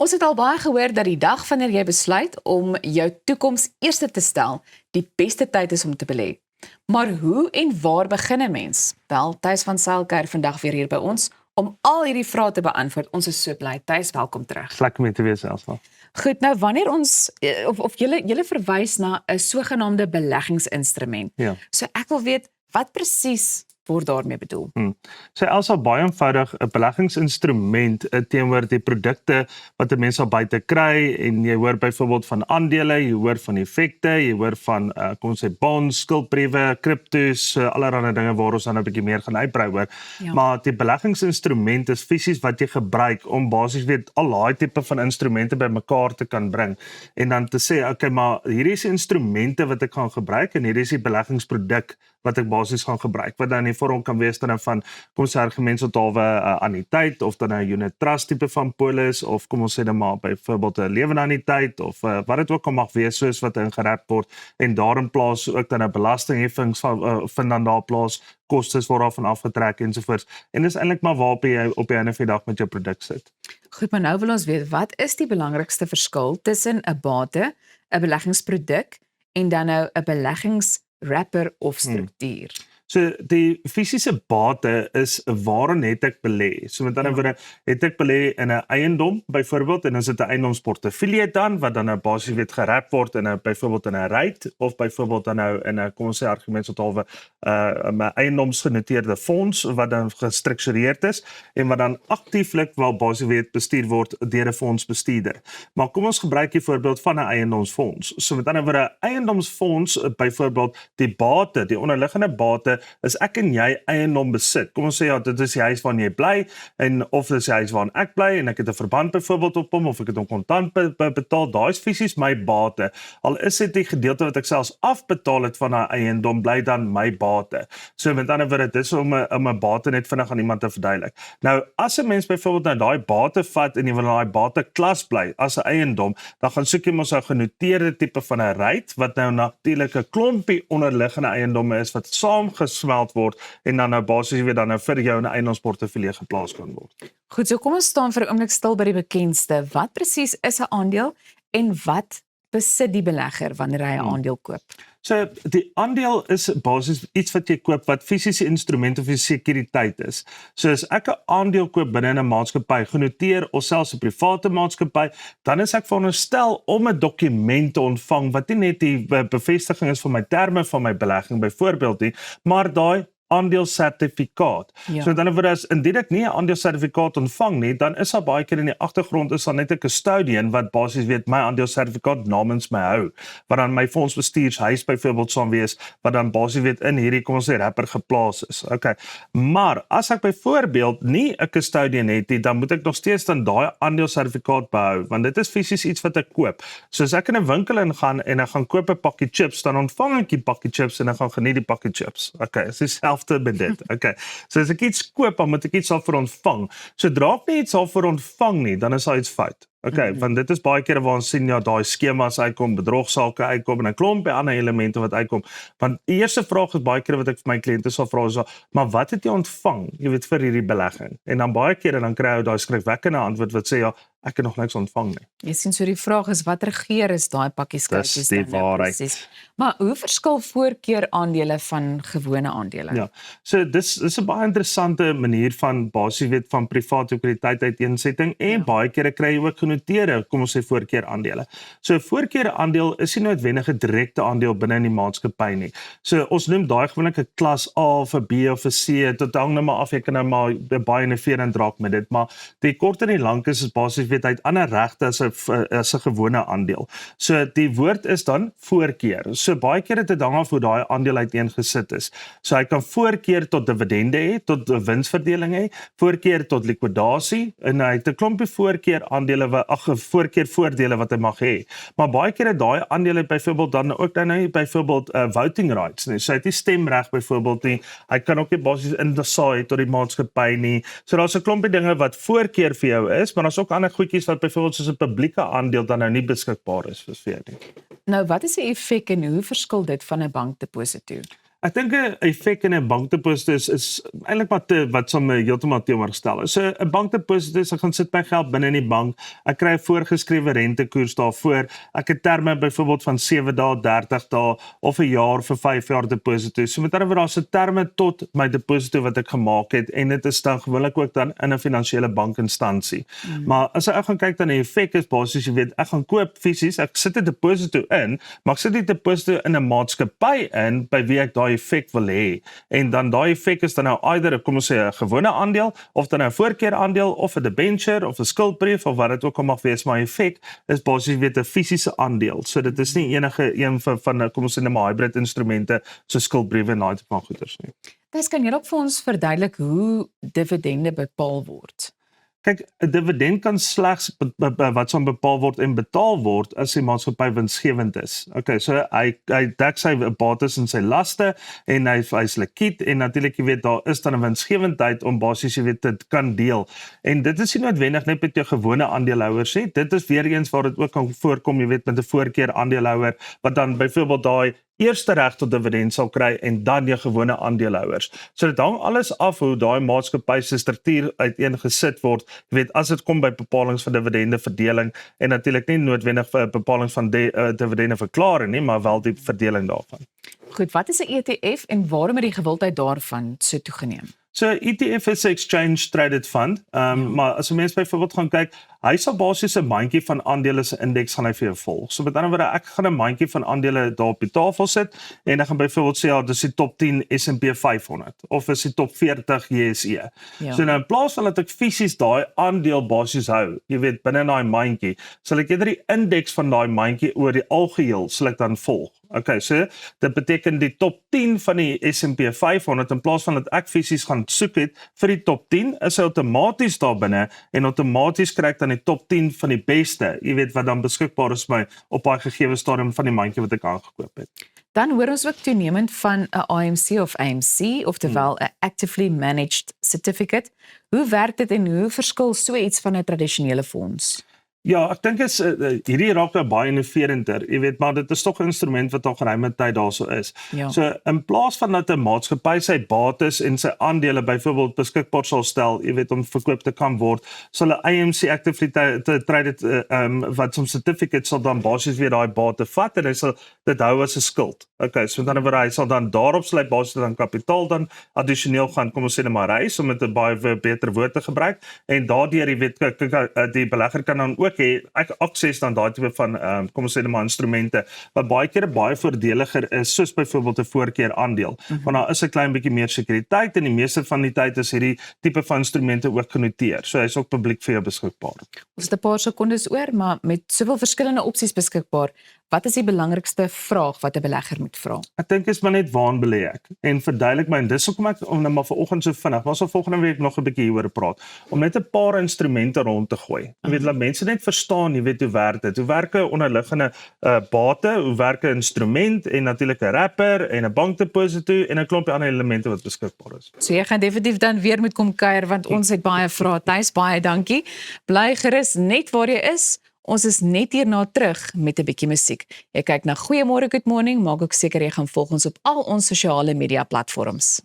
Ons het al baie gehoor dat die dag wanneer jy besluit om jou toekoms eerste te stel, die beste tyd is om te belê. Maar hoe en waar begin 'n mens? Wel, Thys van Sail kuier vandag weer hier by ons om al hierdie vrae te beantwoord. Ons is so bly. Thys, welkom terug. Lekker met te wees, Elsa. Goed, nou wanneer ons of julle verwys na 'n sogenaamde beleggingsinstrument. Ja. So ek wil weet wat presies word daarmee bedoel. So Elsa, baie eenvoudig, 'n beleggingsinstrument teenoor die produkte wat 'n mens sal buite kry, en jy hoor byvoorbeeld van aandele, jy hoor van effekte, jy hoor van kom ons sê bonds, skuldbriewe, kriptos, allerlei dinge waar ons dan 'n bietjie meer gaan uitbrei oor. Ja. Maar die beleggingsinstrument is fisies wat jy gebruik om basies al daai tipe van instrumente bymekaar te kan bring en dan te sê, okay, maar hierdie is die instrumente wat ek gaan gebruik en hierdie is die beleggingsproduk wat ek basies gaan gebruik, wat dan in die vorm kan wees dan van, kom ons sê argumentshalwe anniteit, of dan 'n unit trust tipe van polis, of kom ons sê dan maar byvoorbeeld 'n lewende anniteit, of wat dit ook al mag wees, soos wat ingerap word, en daarin plaas ook dan 'n belastingheffings vind dan daar plaas, kostes word daarvan afgetrek ensovoorts. En dis eintlik maar waarop jy op die einde van die dag met jou produk sit. Goed, maar nou wil ons weet, wat is die belangrikste verskil tussen 'n bate, 'n beleggingsproduk en dan nou 'n beleggingswrapper of struktuur? So die fisiese bate is waarin het ek belê. So met ander woorde, het ek belê in 'n eiendom byvoorbeeld, en dan is dit 'n eiendomsportefeulje dan wat dan nou basies gerap word in 'n byvoorbeeld in 'n REIT, of byvoorbeeld dan nou in 'n, kom ons sê argumentshalwe 'n eiendomsgenoteerde fonds wat dan gestruktureerd is en wat dan aktieflik wel basies bestuur word deur 'n fondsbestuurder. Maar kom ons gebruik die voorbeeld van 'n eiendomsfonds. So met ander woorde, 'n eiendomsfonds byvoorbeeld, die bate, die onderliggende bate is ek en jy eiendom besit. Kom ons sê ja, dit is die huis waarin jy bly, en of dit is die huis waarin ek bly en ek het 'n verband byvoorbeeld op hom, of ek het hom kontant betaal, daai is fisies my bate. Al is dit die gedeelte wat ek selfs afbetaal het van daai eiendom, bly dan my bate. So met ander woorde, dit is om 'n bate net vinnig aan iemand te verduidelik. Nou, as 'n mens byvoorbeeld nou daai bate vat en jy wil daai bate klas bly as 'n eiendom, dan gaan soek jy mos 'n genoteerde tipe van 'n REIT, wat nou natuurlik 'n klompie onderliggende eiendomme is wat saamgesmelt word en dan nou basies weer dan nou vir jou in 'n eiendomsportefeulje geplaas kan word. Goed, so kom ons staan vir 'n oomblik stil by die bekendste. Wat presies is 'n aandeel en wat besit die belegger wanneer hy 'n aandeel koop? So die aandeel is basies iets wat jy koop wat fisiese instrument of 'n sekuriteit is. So as ek 'n aandeel koop binne 'n maatskappy, genoteer of selfs 'n private maatskappy, dan is ek veronderstel om 'n dokument te ontvang wat nie net die bevestiging is van my terme van my belegging byvoorbeeld nie, maar daai aandelesertifikaat. Ja. So dan as indien ek nie 'n aandelesertifikaat ontvang nie, dan is daar baie keer in die agtergrond is daar net 'n custodian wat basies my aandelesertifikaat namens my hou, wat dan my fondsbestuurshuis byvoorbeeld sal wees, wat dan basies in hierdie, kom ons sê, wrapper geplaas is. Okay. Maar as ek byvoorbeeld nie 'n custodian het nie, dan moet ek nog steeds dan daai aandelesertifikaat behou, want dit is fisies iets wat ek koop. So as ek in 'n winkel ingaan en ek gaan koop 'n pakkie chips, dan ontvang ek die pakkie chips en ek gaan geniet die pakkie chips. Okay, dit is met dit. Okay. So as ek iets koop, dan moet ek iets daarvoor ontvang. Sodra ek nie iets daarvoor ontvang nie, dan is daar iets fout. Okay, want dit is baie kere waar ons sien ja, daai skemas uitkom, bedrogsaake uitkom en 'n klompie ander elemente wat uitkom. Want die eerste vraag is baie kere wat ek vir my kliënte sal vra is, maar wat het jy ontvang, jy weet, vir hierdie belegging? En dan baie kere dan kry jy daai skrikwekkende antwoord wat sê ja, ek het nog niks ontvang nie. Jy sien, so die vraag is, wat regeer is daai pakkie skryfies? Dis die waarheid. Maar hoe verskil voorkeur aandele van gewone aandele? Ja, so dis 'n baie interessante manier van basies van private likwiditeit uiteensetting, en baie kere kry jy ook genoteerde, kom ons sê voorkeur aandele. So 'n voorkeur aandeel is nie noodwendig 'n direkte aandeel binne in die maatskappy nie. So ons noem daai gewoonlik 'n klas A of 'n B of 'n C, dit hang nou maar af, jy kan nou maar baie innoverend raak met dit, maar die kort en die lank is basies uit ander regte as 'n gewone aandeel. So die woord is dan voorkeur. So baie keer het dit hang af hoe daai aandeel uiteengesit is. So hy kan voorkeur tot dividende hê, tot winsverdeling hê, voorkeur tot likwidasie, en hy het 'n klompie voorkeur aandele voorkeur voordele wat hy mag hê. Maar baie keer het daai aandele byvoorbeeld dan ook dan nou byvoorbeeld voting rights nie. So hy het nie stemreg byvoorbeeld nie. Hy kan ook nie basies insaai tot die maatskappy nie. So daar's 'n klompie dinge wat voorkeur vir jou is, maar daar's ook ander goedjies wat byvoorbeeld soos 'n publieke aandeel dan nou nie beskikbaar is vir jou nie. Nou, wat is die effek en hoe verskil dit van 'n bankdeposito? Ek dink 'n effek in 'n bankdeposito is eintlik maar wat som heeltemal teenoorgestel is. So 'n bankdeposito is ek gaan sit my geld binne in die bank. Ek kry 'n voorgeskrewe rentekoers daarvoor. Ek het terme byvoorbeeld van 7 dae, 30 dae of 'n jaar vir 5 jaar deposito. So met ander woorde daar's 'n terme tot my deposito wat ek gemaak het en dit is dan gewoonlik ook dan in 'n finansiële bankinstansie. Maar as ek gaan kyk dan die effek is basies jy weet ek gaan koop fisies, ek sit 'n deposito in, maar ek sit die deposito in 'n maatskappy in by wie ek daai effek wil hê. En dan daai effek is dan nou either kom ons sê 'n gewone aandeel of dan 'n voorkeur aandeel of 'n debenture of 'n skuldbrief of wat dit ook al mag wees, maar effek is basies weet 'n fisiese aandeel. So dit is nie enige een van kom ons sê 'n hybrid instrumente so skuldbriewe en daai tipe van goeders nie. Dis kan jy ook vir ons verduidelik hoe dividende bepaal word? Kyk, 'n dividend kan slegs wat sal bepaal word en betaal word as die maatskappy winsgewend is. Okay, so hy dek sy bates en sy laste en hy's likwid en natuurlik jy weet daar is dan 'n winsgewendheid om basies jy weet dit kan deel. En dit is nie noodwendig net met jou gewone aandeelhouers nie. Dit is weer eens waar dit ook kan voorkom jy weet met 'n voorkeur aandeelhouer wat dan byvoorbeeld daai eerste reg tot dividend sal kry en dan jou gewone aandeelhouers. So dit hang alles af hoe daai maatskappy se struktuur uiteengesit word. Jy weet as dit kom by bepalinge van dividende verdeling en natuurlik nie noodwendig vir bepalinge van dividende verklaring nie, maar wel die verdeling daarvan. Goed, wat is 'n ETF en waarom het die gewildheid daarvan so toegeneem? So ETF is 'n exchange traded fund, maar as 'n mens byvoorbeeld gaan kyk, hy sal basies 'n mandjie van aandele se indeks gaan hy vir jou volg. So met ander woorde, ek gaan 'n mandjie van aandele daar op die tafel sit en ek gaan byvoorbeeld sê ja, dis die top 10 S&P 500 of is die top 40 JSE. Ja. So nou in plaas van dat ek fisies daai aandeel basies hou, jy weet binne daai mandjie, sal ek eerder die indeks van daai mandjie oor die algeheel sal ek dan volg. Okay, so dit beteken die top 10 van die S&P 500 in plaas van dat ek fisies gaan soek het vir die top 10, is hy outomaties daar binne en outomaties kry ek dan die top 10 van die beste, jy weet wat dan beskikbaar is my op daai gegeewe stadium van die mandjie wat ek aangekoop het. Dan hoor ons ook toenemend van 'n AMC of AMC, oftewel 'n Actively Managed Certificate. Hoe werk dit en hoe verskil so iets van 'n tradisionele fonds? Ja, ek dink is hierdie raak nou baie innoverender, jy weet, maar dit is tog 'n instrument wat al geruime tyd daarso is. Ja. So in plaas van dat 'n maatskappy sy bates en sy aandele byvoorbeeld beskikbaar sal stel, jy weet om verkoop te kan word, sal 'n AMC Actively Traded wat some certificate sal dan basies weer daai bate vat en hy sal dit hou as 'n skuld. Okay, so dan word hy sal dan daarop sluit basies dan kapitaal dan addisioneel gaan kom ons sê net maar reis om dit 'n baie beter woord te gebruik en daardeur jy weet die belegger kan dan ook hê akses dan daai tipe van kom ons sê net maar instrumente wat baie keer baie voordeliger is soos byvoorbeeld 'n voorkeur aandeel. Want daar is 'n klein bietjie meer sekuriteit en die meeste van die tyd is hierdie tipe van instrumente ook genoteer. So hy's ook publiek vir jou beskikbaar. Ons het 'n paar sekondes oor, maar met soveel verskillende opsies beskikbaar, wat is die belangrikste vraag wat 'n belegger moet vra? Ek dink is maar net waaraan belê ek en verduidelik my en dis hoekom ek om nou maar vanoggend so vinnig, maar sal volgende week nog 'n bietjie hieroor praat om net 'n paar instrumente rond te gooi. Jy weet laat mense net verstaan, jy weet hoe werk dit? Hoe werk 'n onderliggende bate, hoe werk 'n instrument en natuurlik 'n wrapper en 'n bankdeposito en 'n klompie ander elemente wat beskikbaar is. So jy gaan definitief dan weer moet kom kuier want ons het baie vrae. Thys, baie dankie. Bly gerus net waar jy is. Ons is net hierna terug met 'n bietjie musiek. Jy kyk na Goeiemôre Good Morning, maak ook seker jy gaan volg ons op al ons sosiale media platforms.